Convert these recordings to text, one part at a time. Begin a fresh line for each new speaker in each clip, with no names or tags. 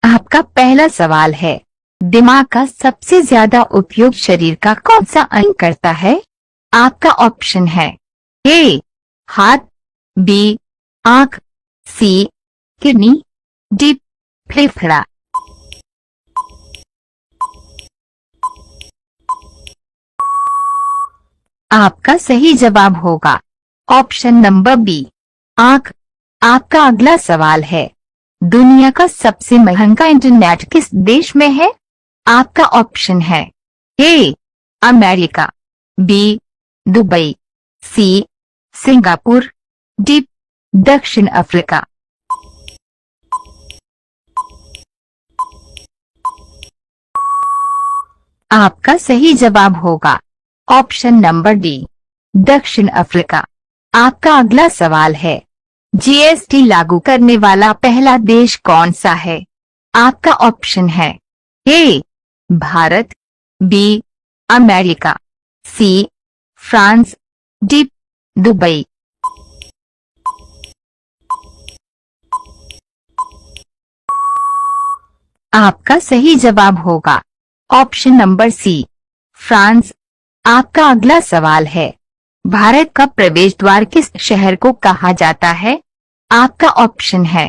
आपका पहला सवाल है, दिमाग का सबसे ज्यादा उपयोग शरीर का कौन सा अंग करता है? आपका ऑप्शन है ए हाथ, बी आंख, सी किडनी, डी फेफड़ा। आपका सही जवाब होगा ऑप्शन नंबर बी आंख। आपका अगला सवाल है, दुनिया का सबसे महंगा इंटरनेट किस देश में है? आपका ऑप्शन है A America, B Dubai, C Singapore, D दक्षिण अफ्रीका। आपका सही जवाब होगा ऑप्शन नंबर डी दक्षिण अफ्रीका। आपका अगला सवाल है, जीएसटी लागू करने वाला पहला देश कौन सा है? आपका ऑप्शन है A Bharat, B America, C France, D Dubai. आपका सही जवाब होगा ऑप्शन नंबर सी फ्रांस। आपका अगला सवाल है, भारत का प्रवेश द्वार किस शहर को कहा जाता है? आपका ऑप्शन है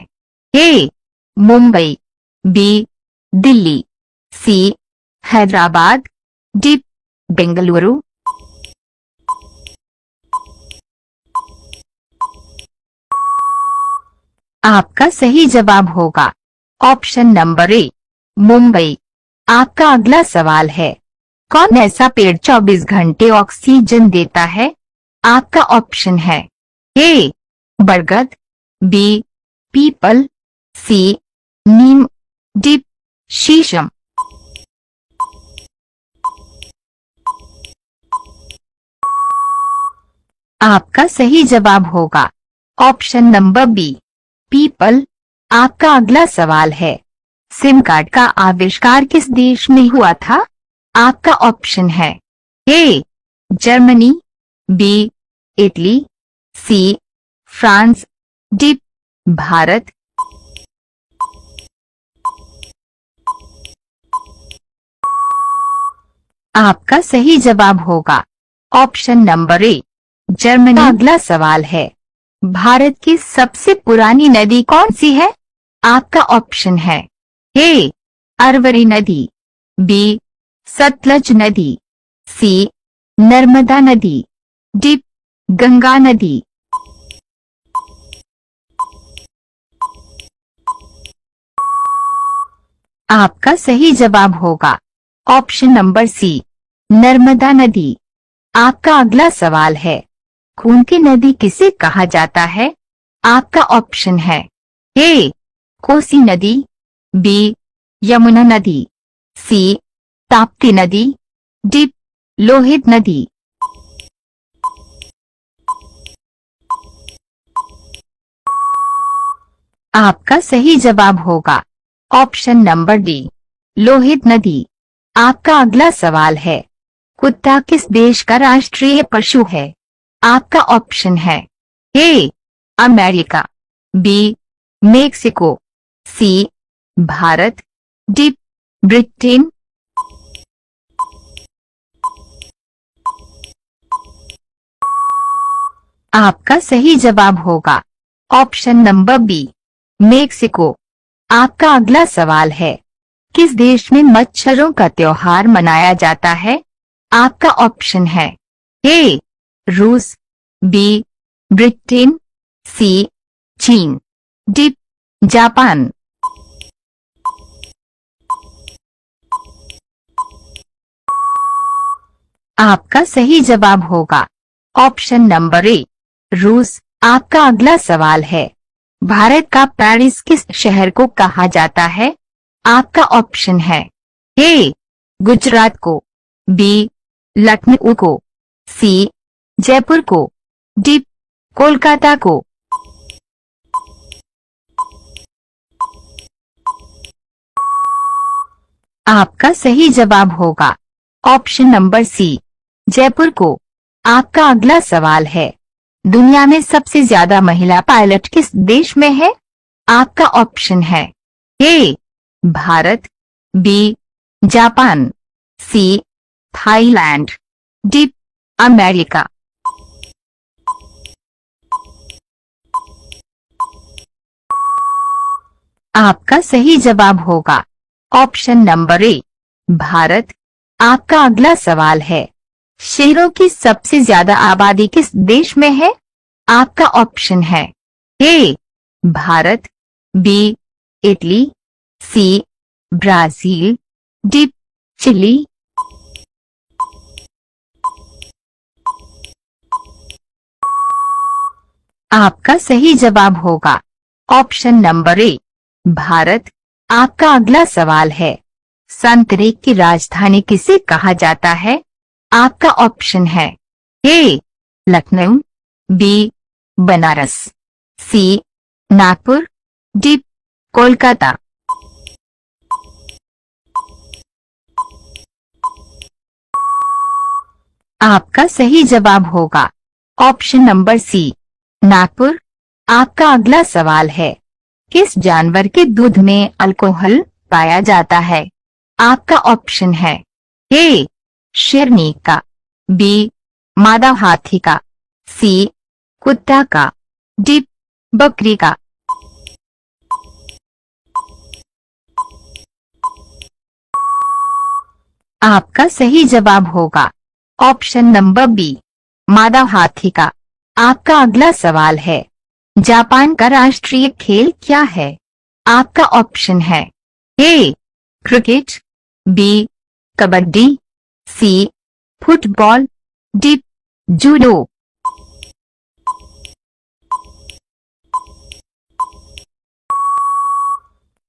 ए मुंबई, बी दिल्ली, सी हैदराबाद, डी बेंगलुरु। आपका सही जवाब होगा ऑप्शन नंबर ए मुंबई। आपका अगला सवाल है, कौन ऐसा पेड़ 24 घंटे ऑक्सीजन देता है? आपका ऑप्शन है ए बरगद, बी पीपल, सी नीम, डी शीशम। आपका सही जवाब होगा ऑप्शन नंबर बी पीपल। आपका अगला सवाल है, सिम कार्ड का आविष्कार किस देश में हुआ था? आपका ऑप्शन है A Germany, B Italy, C France, D Bharat. आपका सही जवाब होगा ऑप्शन नंबर ए जर्मनी। अगला सवाल है, भारत की सबसे पुरानी नदी कौन सी है? आपका ऑप्शन है ए अरवरी नदी, बी सतलज नदी, सी नर्मदा नदी, डी गंगा नदी। आपका सही जवाब होगा ऑप्शन नंबर सी नर्मदा नदी। आपका अगला सवाल है, खून की नदी किसे कहा जाता है? आपका ऑप्शन है ए कोसी नदी, बी यमुना नदी, सी ताप्ती नदी, डी लोहित नदी। आपका सही जवाब होगा ऑप्शन नंबर डी लोहित नदी। आपका अगला सवाल है, कुत्ता किस देश का राष्ट्रीय पशु है? आपका ऑप्शन है A America, B Mexico, C Bharat, D Britain. आपका सही जवाब होगा ऑप्शन नंबर बी मेक्सिको। आपका अगला सवाल है, किस देश में मच्छरों का त्योहार मनाया जाता है? आपका ऑप्शन है ए रूस, बी ब्रिटेन, सी चीन, डी जापान। आपका सही जवाब होगा ऑप्शन नंबर ए रूस। आपका अगला सवाल है, भारत का पेरिस किस शहर को कहा जाता है? आपका ऑप्शन है ए गुजरात को, बी लखनऊ को, सी जयपुर को, डी कोलकाता को। आपका सही जवाब होगा ऑप्शन नंबर सी जयपुर को। आपका अगला सवाल है, दुनिया में सबसे ज्यादा महिला पायलट किस देश में है? आपका ऑप्शन है A Bharat, B Japan, C Thailand, D America. आपका सही जवाब होगा ऑप्शन नंबर ए भारत। आपका अगला सवाल है, शहरों की सबसे ज्यादा आबादी किस देश में है? आपका ऑप्शन है A Bharat, B Italy, C Brazil, D Chile. आपका सही जवाब होगा ऑप्शन नंबर ए भारत। आपका अगला सवाल है, संतरे की राजधानी किसे कहा जाता है? आपका ऑप्शन है ए लखनऊ, बी बनारस, सी नागपुर, डी कोलकाता। आपका सही जवाब होगा ऑप्शन नंबर सी नागपुर। आपका अगला सवाल है, किस जानवर के दूध में अल्कोहल पाया जाता है? आपका ऑप्शन है ए शेरनी का, बी मादा हाथी का, सी कुत्ता का, डी बकरी का। आपका सही जवाब होगा ऑप्शन नंबर बी मादा हाथी का। आपका अगला सवाल है, जापान का राष्ट्रीय खेल क्या है? आपका ऑप्शन है A cricket, B kabaddi, C football, D judo.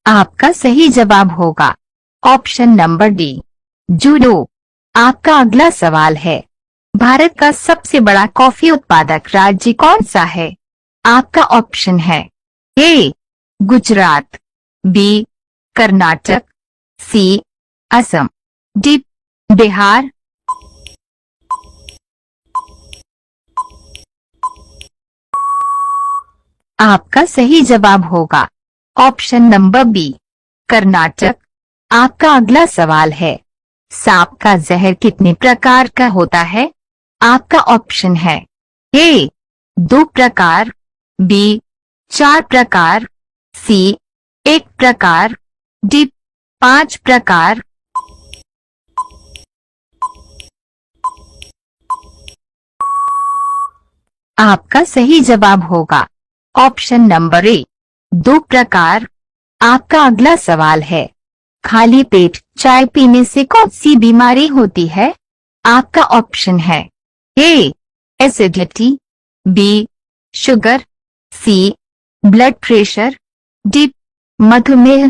आपका सही जवाब होगा ऑप्शन नंबर डी जूडो। आपका अगला सवाल है, भारत का सबसे बड़ा कॉफी उत्पादक राज्य कौन सा है? आपका ऑप्शन है ए गुजरात, बी कर्नाटक, सी असम, डी बिहार। आपका सही जवाब होगा ऑप्शन नंबर बी कर्नाटक। आपका अगला सवाल है, सांप का जहर कितने प्रकार का होता है? आपका ऑप्शन है ए 2 प्रकार, बी 4 प्रकार, सी 1 प्रकार, डी 5 प्रकार। आपका सही जवाब होगा ऑप्शन नंबर ए 2 प्रकार। आपका अगला सवाल है, खाली पेट चाय पीने से कौन सी बीमारी होती है? आपका ऑप्शन है ए एसिडिटी, बी शुगर, सी ब्लड प्रेशर, डी मधुमेह।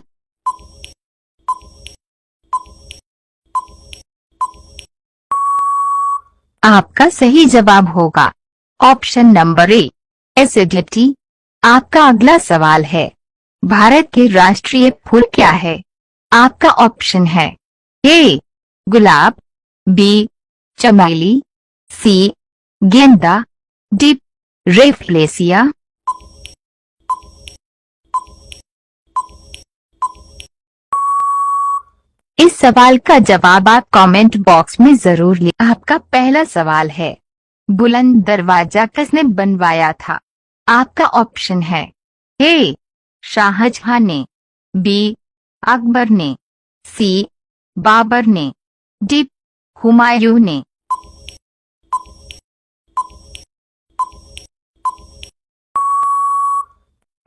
आपका सही जवाब होगा ऑप्शन नंबर ए एसिडिटी। आपका अगला सवाल है, भारत के राष्ट्रीय फूल क्या है? आपका ऑप्शन है ए गुलाब, बी चमेली, सी गेंदा, डी रेफलेसिया। इस सवाल का जवाब आप कमेंट बॉक्स में जरूर लिखें। आपका पहला सवाल है, बुलंद दरवाजा किसने बनवाया था? आपका ऑप्शन है ए शाहजहां ने, बी अकबर ने, सी बाबर ने, डी हुमायूं ने।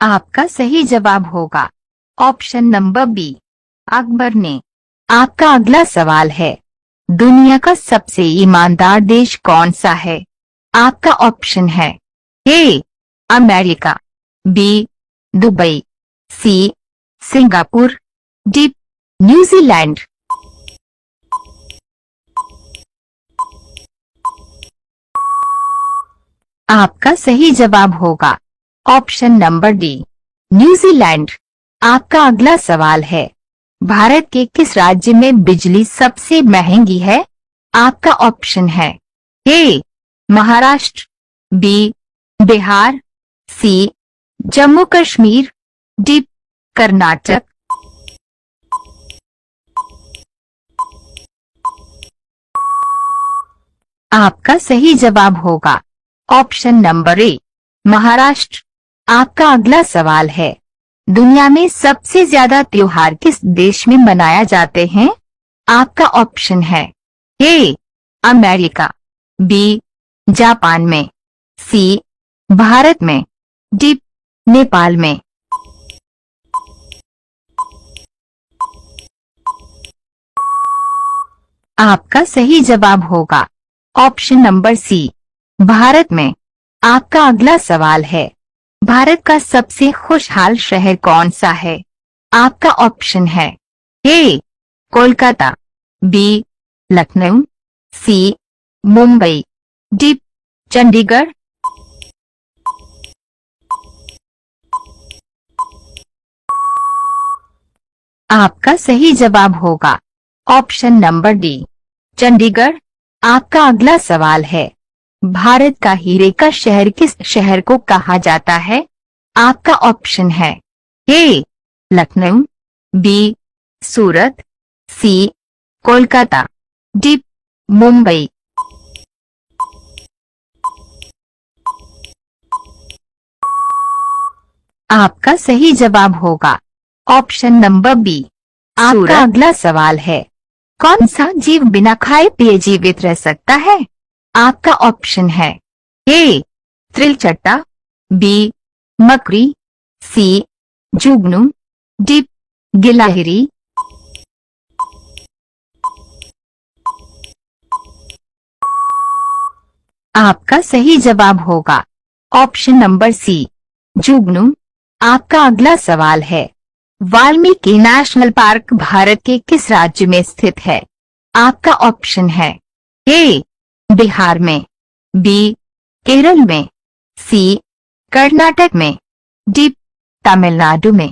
आपका सही जवाब होगा ऑप्शन नंबर बी अकबर ने। आपका अगला सवाल है, दुनिया का सबसे ईमानदार देश कौन सा है? आपका ऑप्शन है A America, B Dubai, C Singapore, D New Zealand. आपका सही जवाब होगा ऑप्शन नंबर डी न्यूजीलैंड। आपका अगला सवाल है, भारत के किस राज्य में बिजली सबसे महंगी है? आपका ऑप्शन है ए महाराष्ट्र, बी बिहार, सी जम्मू कश्मीर, डी कर्नाटक। आपका सही जवाब होगा ऑप्शन नंबर ए, महाराष्ट्र। आपका अगला सवाल है, दुनिया में सबसे ज्यादा त्योहार किस देश में मनाया जाते हैं? आपका ऑप्शन है ए, अमेरिका, बी, जापान में, सी, भारत में, डी, नेपाल में। आपका सही जवाब होगा ऑप्शन नंबर सी, भारत में। आपका अगला सवाल है, भारत का सबसे खुशहाल शहर कौन सा है? आपका ऑप्शन है ए, कोलकाता, बी, लखनऊ, सी, मुंबई, डी, चंडीगढ़। आपका सही जवाब होगा ऑप्शन नंबर डी, चंडीगढ़। आपका अगला सवाल है, भारत का हीरे का शहर किस शहर को कहा जाता है? आपका ऑप्शन है ए, लखनऊ, बी, सूरत, सी, कोलकाता, डी, मुंबई। आपका सही जवाब होगा ऑप्शन नंबर बी, आपका अगला सवाल है, कौन सा जीव बिना खाए पिए जीवित रह सकता है? आपका ऑप्शन है ए, त्रिलचट्टा, बी, मकड़ी, सी, जुगनू, डी, गिलहरी। आपका सही जवाब होगा ऑप्शन नंबर सी, जुगनू। आपका अगला सवाल है, वाल्मीकि नेशनल पार्क भारत के किस राज्य में स्थित है? आपका ऑप्शन है ए, बिहार में, बी, केरल में, सी, कर्नाटक में, डी, तमिलनाडु में।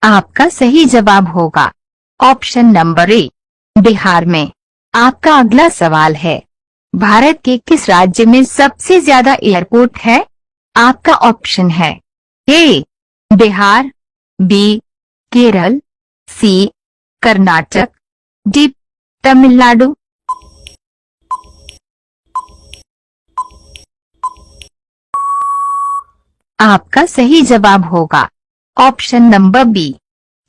आपका सही जवाब होगा ऑप्शन नंबर ए, बिहार में। आपका अगला सवाल है, भारत के किस राज्य में सबसे ज्यादा एयरपोर्ट है? आपका ऑप्शन है ए, बिहार, बी, केरल, सी, कर्नाटक, डी, तमिलनाडु। आपका सही जवाब होगा ऑप्शन नंबर बी,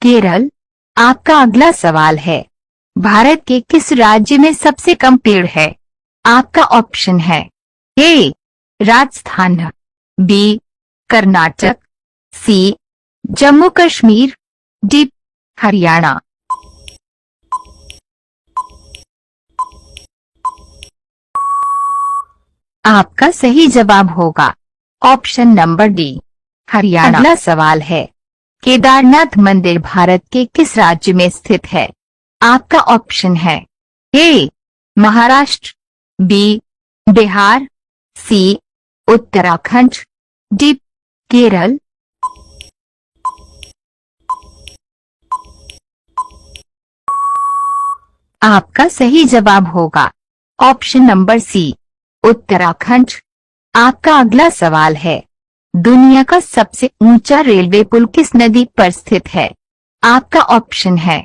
केरल। आपका अगला सवाल है, भारत के किस राज्य में सबसे कम पेड़ है? आपका ऑप्शन है ए, राजस्थान, बी, कर्नाटक, सी, जम्मू कश्मीर, डी, हरियाणा। आपका सही जवाब होगा ऑप्शन नंबर डी, हरियाणा। अगला सवाल है, केदारनाथ मंदिर भारत के किस राज्य में स्थित है? आपका ऑप्शन है ए, महाराष्ट्र, बी, बिहार, सी, उत्तराखंड, डी, केरल। आपका सही जवाब होगा ऑप्शन नंबर सी, उत्तराखंड। आपका अगला सवाल है, दुनिया का सबसे ऊंचा रेलवे पुल किस नदी पर स्थित है? आपका ऑप्शन है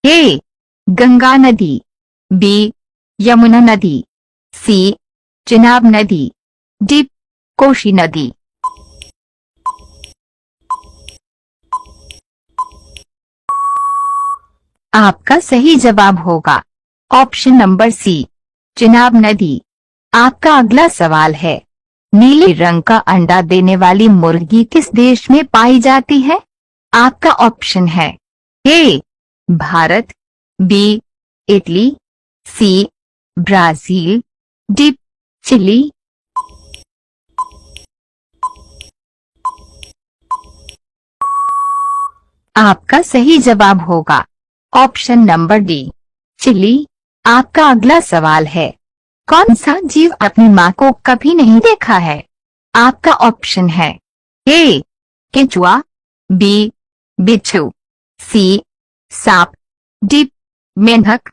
ए, गंगा नदी, बी, यमुना नदी, सी, चिनाब नदी, डी, कोशी नदी। आपका सही जवाब होगा ऑप्शन नंबर सी, चिनाब नदी। आपका अगला सवाल है, नीले रंग का अंडा देने वाली मुर्गी किस देश में पाई जाती है? आपका ऑप्शन है A, Bharat, B, Italy, C, Brazil, D, Chile. आपका सही जवाब होगा ऑप्शन नंबर डी, चिली। आपका अगला सवाल है, कौन सा जीव अपनी मां को कभी नहीं देखा है? आपका ऑप्शन है ए, केंचुआ, बी, बिच्छू, सी, सांप, डी, मेंढक।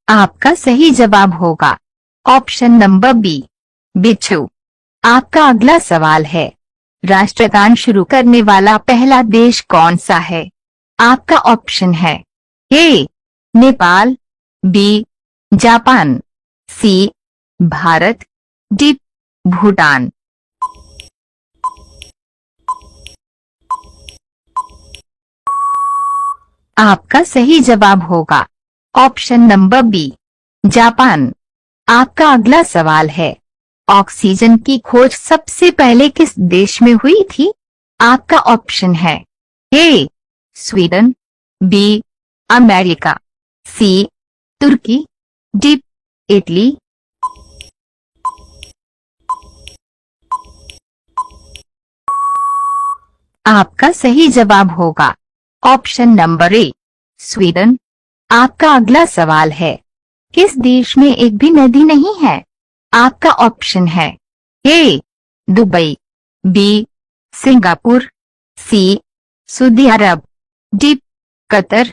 आपका सही जवाब होगा ऑप्शन नंबर बी, बिच्छू। आपका अगला सवाल है, राष्ट्रगान शुरू करने वाला पहला देश कौन सा है? आपका ऑप्शन है ए नेपाल, बी जापान, सी भारत, डी भूटान। आपका सही जवाब होगा ऑप्शन नंबर बी जापान। आपका अगला सवाल है, ऑक्सीजन की खोज सबसे पहले किस देश में हुई थी? आपका ऑप्शन है ए स्वीडन, बी अमेरिका, सी तुर्की, डी इटली। आपका सही जवाब होगा ऑप्शन नंबर ए स्वीडन। आपका अगला सवाल है, किस देश में एक भी नदी नहीं है? आपका ऑप्शन है A Dubai, B Singapore, C Saudi Arab, D Qatar.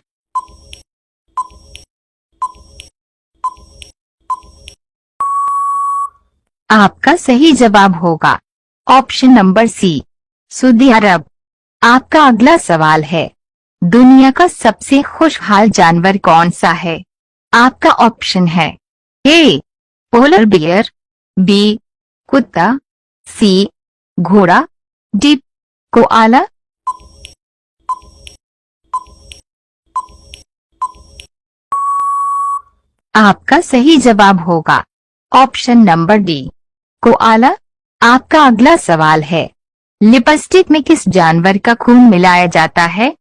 आपका सही जवाब होगा option number C Saudi Arab. आपका अगला सवाल है, दुनिया का सबसे खुशहाल जानवर कौन सा है? आपका ऑप्शन है ए पोलर बियर, बी कुत्ता, सी घोड़ा, डी कोआला। आपका सही जवाब होगा ऑप्शन नंबर डी कोआला। आपका अगला सवाल है, लिपस्टिक में किस जानवर का खून मिलाया जाता है?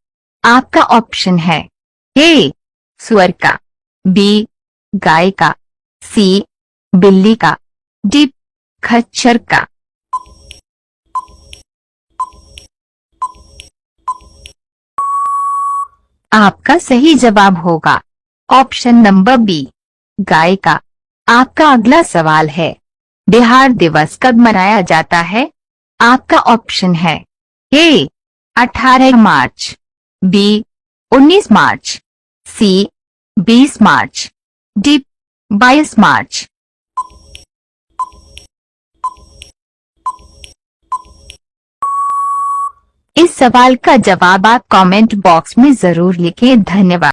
आपका ऑप्शन है ए सुअर का, बी गाय का, सी बिल्ली का, डी खच्चर का। आपका सही जवाब होगा ऑप्शन नंबर बी गाय का। आपका अगला सवाल है, बिहार दिवस कब मनाया जाता है? आपका ऑप्शन है ए 18 मार्च, बी 19 मार्च, सी 20 मार्च, डी 22 मार्च। इस सवाल का जवाब आप कमेंट बॉक्स में जरूर लिखें। धन्यवाद।